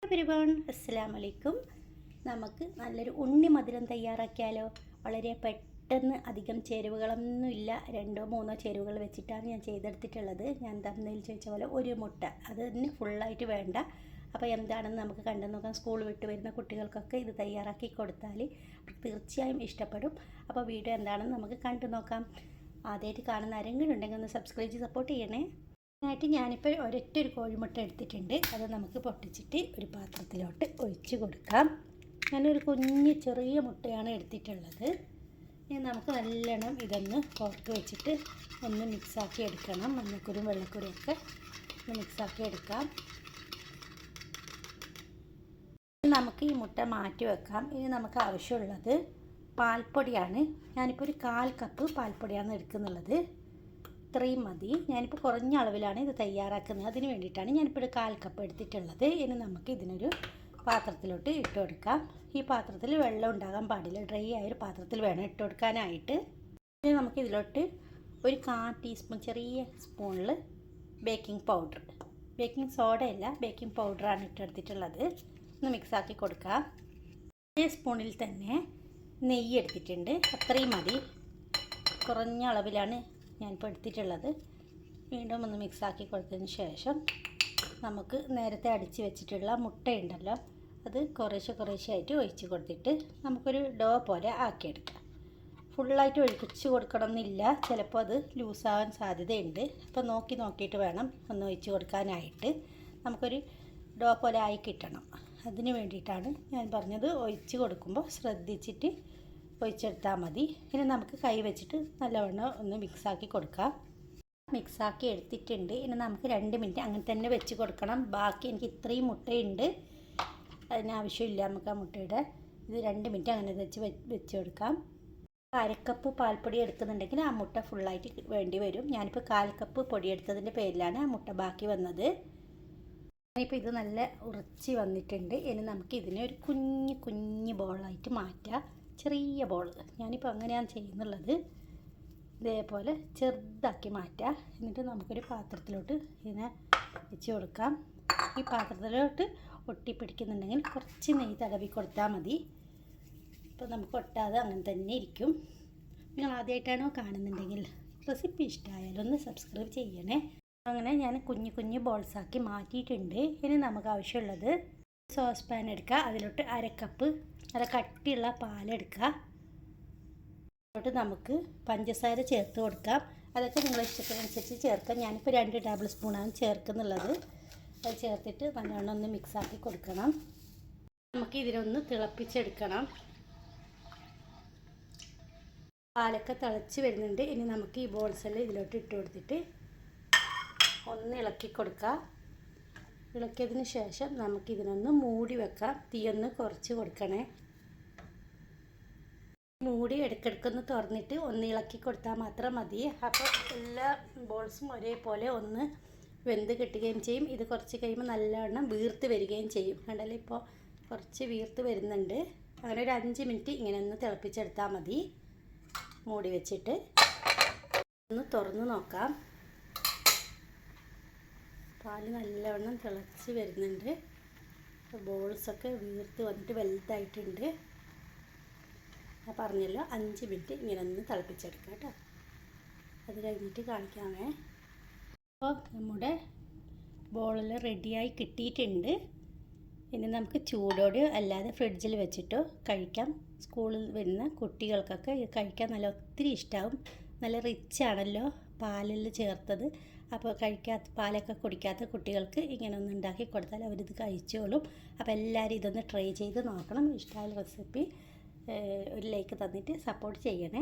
Everyone, അസ്സലാമു അലൈക്കും. നമുക്ക് നല്ലൊരു ഉണ്ണി മധുരം തയ്യാറാക്കിയാലോ? വളരെ പെട്ടെന്ന്, അധികം ചേരുവകളൊന്നുമില്ല, 2-3 ചേരുവകൾ വെച്ചിട്ടാണ് ഞാൻ ചെയ്തെടുത്തിട്ടുള്ളത്. ഞാൻ തമ്മിൽ ചോദിച്ച പോലെ ഒരു മുട്ട, അതിന് ഫുള്ളായിട്ട് വേണ്ട. അപ്പോൾ എന്താണെന്ന് നമുക്ക് കണ്ടു നോക്കാം. സ്കൂൾ വിട്ട് വരുന്ന കുട്ടികൾക്കൊക്കെ ഇത് തയ്യാറാക്കി കൊടുത്താൽ തീർച്ചയായും ഇഷ്ടപ്പെടും. അപ്പോൾ വീഡിയോ എന്താണെന്ന് നമുക്ക് കണ്ടു നോക്കാം. ആദ്യമായിട്ട് കാണുന്ന ആരെങ്കിലും ഉണ്ടെങ്കിൽ ഒന്ന് സബ്സ്ക്രൈബ് ചെയ്ത് സപ്പോർട്ട് ചെയ്യണേ. അതിനായിട്ട് ഞാനിപ്പോൾ ഒരു കോഴിമുട്ട എടുത്തിട്ടുണ്ട്. അത് നമുക്ക് പൊട്ടിച്ചിട്ട് ഒരു പാത്രത്തിലോട്ട് ഒഴിച്ച് കൊടുക്കാം. ഞാനൊരു കുഞ്ഞ് ചെറിയ മുട്ടയാണ് എടുത്തിട്ടുള്ളത്. ഇനി നമുക്ക് നല്ലോണം ഇതൊന്ന് പുറത്ത് വെച്ചിട്ട് ഒന്ന് മിക്സാക്കി എടുക്കണം. മഞ്ഞക്കുരും വെള്ളക്കുരുമൊക്കെ ഒന്ന് മിക്സാക്കി എടുക്കാം. നമുക്ക് ഈ മുട്ട മാറ്റി വെക്കാം. ഇനി നമുക്ക് ആവശ്യമുള്ളത് പാൽപ്പൊടിയാണ്. ഞാനിപ്പോൾ ഒരു 1/4 കപ്പ് പാൽപ്പൊടിയാണ് എടുക്കുന്നുള്ളത്. ഇത്രയും മതി. ഞാനിപ്പോൾ കുറഞ്ഞ അളവിലാണ് ഇത് തയ്യാറാക്കുന്നത്. അതിന് വേണ്ടിയിട്ടാണ് ഞാനിപ്പോൾ ഒരു 1/4 കപ്പ് എടുത്തിട്ടുള്ളത്. ഇനി നമുക്ക് ഇതിനൊരു പാത്രത്തിലോട്ട് ഇട്ട് കൊടുക്കാം. ഈ പാത്രത്തിൽ വെള്ളം ഉണ്ടാകാൻ പാടില്ല, ഡ്രൈ ആയൊരു പാത്രത്തിൽ വേണം ഇട്ട് കൊടുക്കാനായിട്ട്. ഇനി നമുക്ക് ഇതിലോട്ട് ഒരു 1/4 ടീസ്പൂൺ, ചെറിയ സ്പൂണിൽ ബേക്കിംഗ് പൗഡർ, ബേക്കിംഗ് സോഡയല്ല ബേക്കിംഗ് പൗഡറാണ് ഇട്ടെടുത്തിട്ടുള്ളത്. ഒന്ന് മിക്സാക്കി കൊടുക്കാം. അതേ സ്പൂണിൽ തന്നെ നെയ്യ് എടുത്തിട്ടുണ്ട്. അത്രയും മതി. കുറഞ്ഞ അളവിലാണ് ഞാനിപ്പോൾ എടുത്തിട്ടുള്ളത്. വീണ്ടും ഒന്ന് മിക്സാക്കി കൊടുത്തതിന് ശേഷം നമുക്ക് നേരത്തെ അടിച്ച് വെച്ചിട്ടുള്ള മുട്ടയുണ്ടല്ലോ, അത് കുറേശ്ശെ ആയിട്ട് ഒഴിച്ച് കൊടുത്തിട്ട് നമുക്കൊരു ഡോ പോലെ ആക്കിയെടുക്കാം. ഫുള്ളായിട്ട് ഒഴിച്ച് കൊടുക്കണം എന്നില്ല, ചിലപ്പോൾ അത് ലൂസാവാൻ സാധ്യതയുണ്ട്. അപ്പോൾ നോക്കിയിട്ട് വേണം ഒന്ന് ഒഴിച്ച് കൊടുക്കാനായിട്ട്. നമുക്കൊരു ഡോ പോലെ ആയി കിട്ടണം. അതിന് വേണ്ടിയിട്ടാണ് ഞാൻ പറഞ്ഞത്. ഒഴിച്ച് കൊടുക്കുമ്പോൾ ശ്രദ്ധിച്ചിട്ട് ഒഴിച്ചെടുത്താൽ മതി. ഇനി നമുക്ക് കൈ വെച്ചിട്ട് നല്ലവണ്ണം ഒന്ന് മിക്സാക്കി കൊടുക്കാം. മിക്സാക്കി എടുത്തിട്ടുണ്ട്. ഇനി നമുക്ക് 2 മിനിറ്റ് അങ്ങനെ തന്നെ വെച്ച് കൊടുക്കണം. ബാക്കി എനിക്ക് ഇത്രയും മുട്ടയുണ്ട്, അതിനാവശ്യമില്ല നമുക്ക് ആ മുട്ടയുടെ. ഇത് 2 മിനിറ്റ് അങ്ങനെ വെച്ച് കൊടുക്കാം. 1/2 കപ്പ് പാൽപ്പൊടി എടുക്കുന്നുണ്ടെങ്കിൽ ആ മുട്ട ഫുള്ളായിട്ട് വേണ്ടി വരും. ഞാനിപ്പോൾ 1/4 കപ്പ് പൊടി എടുത്തതിൻ്റെ പേരിലാണ് ആ മുട്ട ബാക്കി വന്നത്. ഇപ്പോൾ ഇത് നല്ല ഉറച്ച് വന്നിട്ടുണ്ട്. ഇനി നമുക്ക് ഇതിനെ ഒരു കുഞ്ഞ് ബോളായിട്ട് മാറ്റാം. ചെറിയ ബോൾ, ഞാനിപ്പോൾ അങ്ങനെയാണ് ചെയ്യുന്നുള്ളത്. ഇതേപോലെ ചെറുതാക്കി മാറ്റാം. എന്നിട്ട് നമുക്കൊരു പാത്രത്തിലോട്ട് ഇതിനെ വെച്ച് കൊടുക്കാം. ഈ പാത്രത്തിലോട്ട് ഒട്ടിപ്പിടിക്കുന്നുണ്ടെങ്കിൽ കുറച്ച് നെയ്യ് തടവി കൊടുത്താൽ മതി. അപ്പോൾ നമുക്ക് ഒട്ടാതെ അങ്ങനെ തന്നെ ഇരിക്കും. നിങ്ങൾ ആദ്യമായിട്ടാണോ കാണുന്നുണ്ടെങ്കിൽ റെസിപ്പി ഇഷ്ടമായാലും ഒന്ന് സബ്സ്ക്രൈബ് ചെയ്യണേ. അങ്ങനെ ഞാൻ കുഞ്ഞു ബോൾസാക്കി മാറ്റിയിട്ടുണ്ട്. ഇനി നമുക്ക് ആവശ്യമുള്ളത് സോസ് പാൻ എടുക്കുക. അതിലോട്ട് 1/2 കപ്പ് നല്ല കട്ടിയുള്ള പാലെടുക്കുക. അതിലോട്ട് നമുക്ക് പഞ്ചസാര ചേർത്ത് കൊടുക്കാം. അതൊക്കെ നിങ്ങളുടെ ഇഷ്ടത്തിനനുസരിച്ച് ചേർക്കാം. ഞാനിപ്പോൾ 2 ടേബിൾ സ്പൂണാണ് ചേർക്കുന്നുള്ളത്. അത് ചേർത്തിട്ട് നല്ലോണം ഒന്ന് മിക്സാക്കി കൊടുക്കണം. നമുക്ക് ഇതിനൊന്ന് തിളപ്പിച്ചെടുക്കണം. പാലൊക്കെ തിളച്ച് വരുന്നുണ്ട്. ഇനി നമുക്ക് ഈ ബോൾസെല്ലാം ഇതിലോട്ട് ഇട്ട് കൊടുത്തിട്ട് ഒന്ന് ഇളക്കി കൊടുക്കുക. ഇളക്കിയതിന് ശേഷം നമുക്കിതിനൊന്ന് മൂടി വെക്കാം. തീയൊന്ന് കുറച്ച് കൊടുക്കണേ. മൂടി ഇടയ്ക്കിടയ്ക്കൊന്ന് തുറന്നിട്ട് ഒന്ന് ഇളക്കി കൊടുത്താൽ മാത്രം മതി. അപ്പോൾ എല്ലാ ബോൾസും ഒരേപോലെ ഒന്ന് വെന്ത് കിട്ടുകയും ചെയ്യും. ഇത് കുറച്ച് കഴിയുമ്പോൾ നല്ലവണ്ണം വീർത്ത് വരികയും ചെയ്യും. കണ്ടല്ലോ, ഇപ്പോൾ കുറച്ച് വീർത്ത് വരുന്നുണ്ട്. അങ്ങനെ ഒരു 5 മിനിറ്റ് ഇങ്ങനെ ഒന്ന് തിളപ്പിച്ചെടുത്താൽ മതി. മൂടി വെച്ചിട്ട് ഒന്ന് തുറന്ന് നോക്കാം. പാല് നല്ലവണ്ണം തിളച്ച് വരുന്നുണ്ട്. ബോൾസൊക്കെ വീർത്ത് വന്നിട്ട് വലുതായിട്ടുണ്ട്. ഞാൻ പറഞ്ഞല്ലോ 5 മിനിറ്റ് ഇങ്ങനെ ഒന്ന് തിളപ്പിച്ചെടുക്കാം കേട്ടോ. അത് കഴിഞ്ഞിട്ട് കാണിക്കാമേ. അപ്പോൾ നമ്മുടെ ബോളെല്ലാം റെഡിയായി കിട്ടിയിട്ടുണ്ട്. ഇനി നമുക്ക് ചൂടോടെ അല്ലാതെ ഫ്രിഡ്ജിൽ വെച്ചിട്ടോ കഴിക്കാം. സ്കൂളിൽ വരുന്ന കുട്ടികൾക്കൊക്കെ ഇത് കഴിക്കാൻ നല്ല ഒത്തിരി ഇഷ്ടമാവും. നല്ല റിച്ചാണല്ലോ പാലെല്ലാം ചേർത്തത്. അപ്പോൾ പാലൊക്കെ കുടിക്കാത്ത കുട്ടികൾക്ക് ഇങ്ങനെ ഒന്ന് ഉണ്ടാക്കി കൊടുത്താൽ അവരിത് കഴിച്ചോളും. അപ്പോൾ എല്ലാവരും ഇതൊന്ന് ട്രൈ ചെയ്ത് നോക്കണം. ഇഷ്ടമായ റെസിപ്പി ഒരു ലൈക്ക് തന്നിട്ട് സപ്പോർട്ട് ചെയ്യണേ.